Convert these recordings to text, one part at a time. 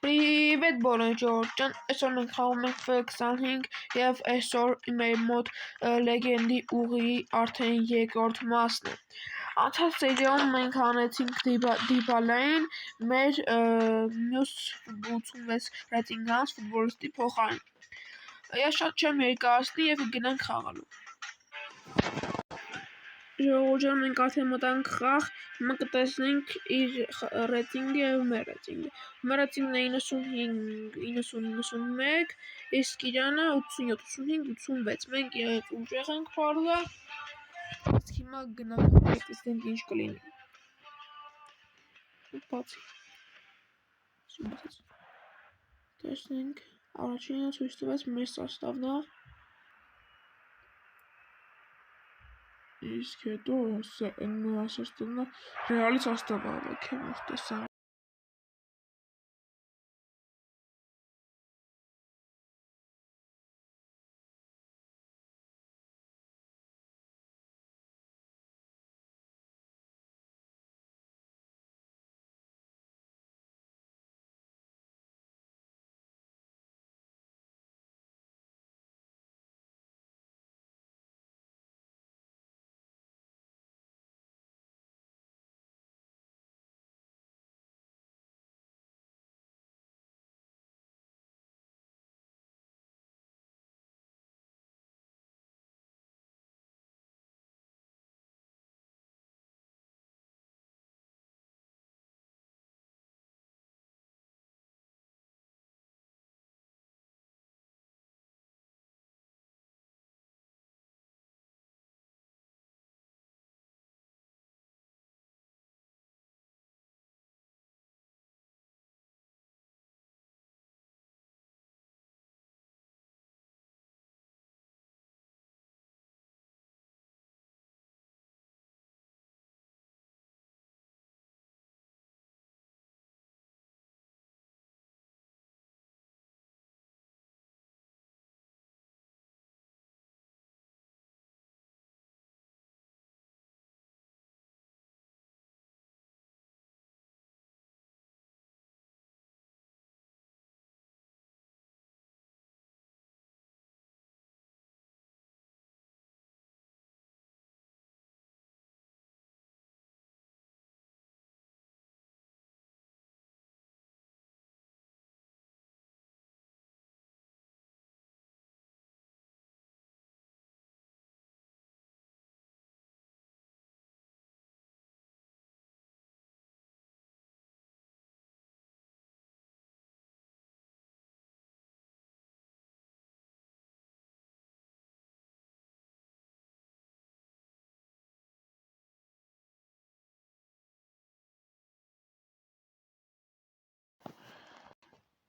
Պրիվետ բոլոր ջորջան, այսօր մենք խաղում ենք F25 և այսօր մեր մոտ լեգենդի ուղի արդեն երկրորդ մասն է։ Անցած սերիայում մենք հանեցինք Դիբալային մեր մյուս 86 ռեյտինգանոց ֆուտբոլիստի փոխարեն։ Ես շատ չեմ երկարացնի և գնանք խաղալու։ Ժողովուրդ ջան, մենք արդեն մտանք խաղ, հիմա կտեսնենք իր ռեյտինգը և մեր ռեյտինգը։ Մեր ռեյտինգն է 95, 90, 91, իսկ իրանը 87, 85, 86։ Մենք իրենց ուժեղ ենք պարզա, իսկ հիմա գնանք տեսնենք ինչ կլինի։ Բացի։ Տեսնենք, առաջինը ցույց տվեց մեր սաստավն է։ Իսկ հետո նույն սաստավն է, ռեալի սաստավը ովքեր տեսան։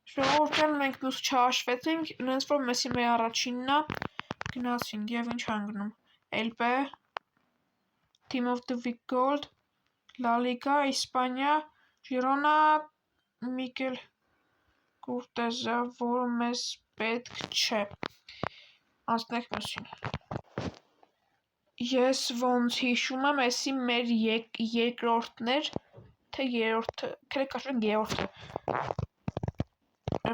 Ժողովուրդ ջան, մենք մյուս չհաշվեցինք, նենց որ Մեսսի մեր առաջինն է, գնացինք և ինչ անգնում։ LB, Team of the Week Gold, La Liga, Իսպանիա, Ժիրոնա, Միկել Կուրտեզը, որը մեզ պետք չէ։ Անցնենք մյուսին։ Ես ոնց հիշում եմ, էսի մեր երկրորդն էր, թե երրորդը, քրեքաշեն երրորդը։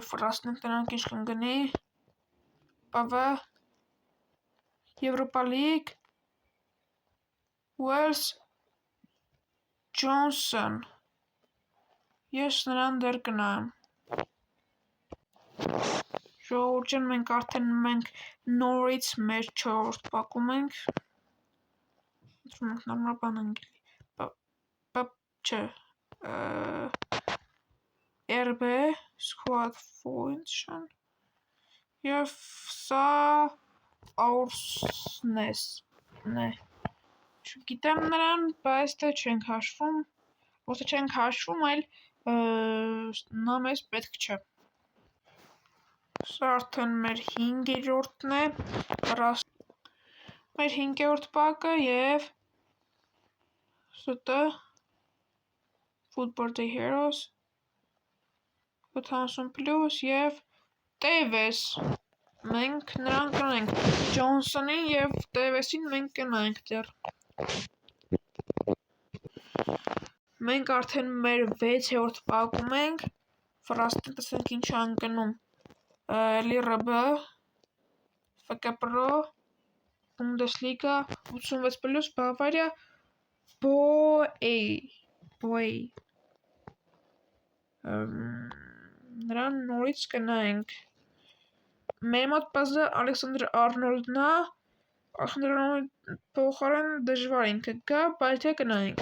Ֆրասնենք նրանք ինչ կնգնի, պավը, Եվրոպա լիգ, Ուելս, Ջոնսոն, ես նրան դեր կնայեմ։ Ժողովուրդ ջան, մենք արդեն նորից մեր չորրորդ պակում ենք, ուզում ենք նորմալ բան անգելի, չէ, RB, Squad Function, և սա Աուրսնեսն է, չգիտեմ նրան, բայց թե չենք հաշվում, ոսը չենք հաշվում, այլ նա մեզ պետք չէ։ Սա արդեն մեր 5-րդն է, մեր 5-րդ պակը և ՍՏ Football the Heroes 70+ և Տևես, մենք նրան կնենք, Ջոնսոնին և Տևեսին մենք կնայենք դեռ։ Մենք արդեն մեր 6-րդ պակում ենք, Ֆրաստին տեսնենք ինչ անգնում LRB, FK Pro, Bundesliga, 86+, Բավարիա, Boey. Նրան նորից գնայինք։ Մեր մոտ պազը Ալեքսանդր Արնոլդն է, Ալեքսանդր Արնոլդի փոխարեն դժվար ինքը գա, բայց թե գնայինք։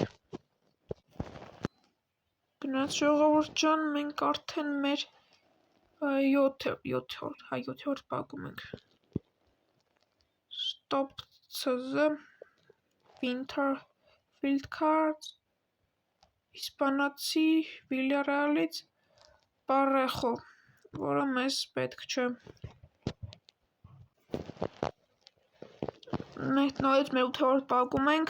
Գնաց ժողովուրդ ջան, մենք արդեն մեր 7-րդ բակում ենք։ Stop CZ, Winter Field Cards, իսպանացի Վիլյարեալից Պարեխո, որը մեզ պետք չէ։ Մենք նորից մեր 8-րդ բակում ենք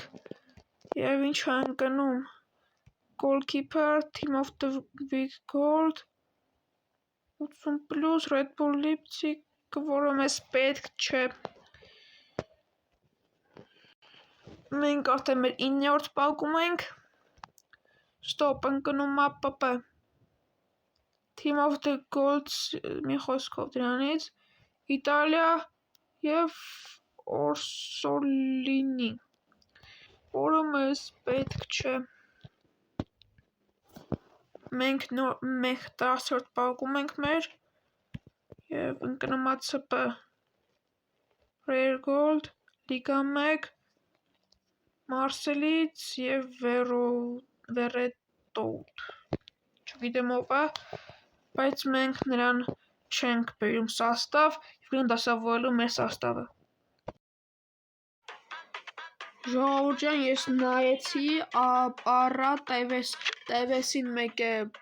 և ինչ ենք գնում Goalkeeper, Team of the Week Gold, 80+, Red Bull Leipzig, որը մեզ պետք չէ։ Մենք արդեն մեր 9-րդ բակում ենք, Stop ենք գնում APP, Team of the Gold, մի խոսքով դրանից, Իտալիա և Օրսոլինի, որը մեզ պետք չէ։ Մենք 10-րդ բակում ենք մեր և ընկնում ACP, Rare Gold, Liga 1, Մարսելից և Վերետոուտ, չգիտեմ ով է, բայց մենք նրան չենք բերում սաստավ և գնանք դասավորելու մեր սաստավը։ Ժողովուրդ ջան, ես նայեցի առա Տևեսին մեկ է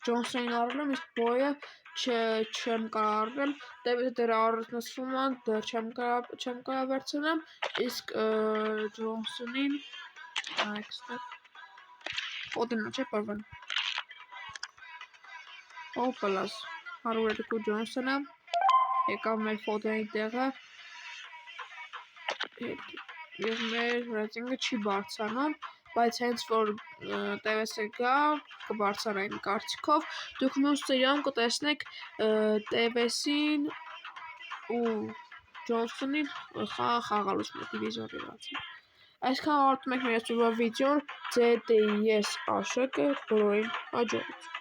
Ջոնսոնին առել եմ, իսկ Բոյը չեմ կարող առնել, Տևեսը դեռ առնչվում է, դեռ չեմ կարող վերցնեմ, իսկ Ջոնսոնին ֆոտոնա չէ պարվան։ Օպլաս, 102 Ջոնսոնը, եկավ մեր ֆոտոյի տեղը, և մեր ռեյտինգը չի բարձրանում, բայց հենց որ Տևեսը գա, կբարձրանա իմ կարծիքով, դուք մյուս սերիայում կտեսնեք Տևեսին ու Ջոնսոնին խաղալուց մեր դիվիզիոնի բացի։ Այսքան ավարտում ենք մեր այսօրվա վիդեոն, ձեր ես Աշոկը, բոլորին հաջողություն։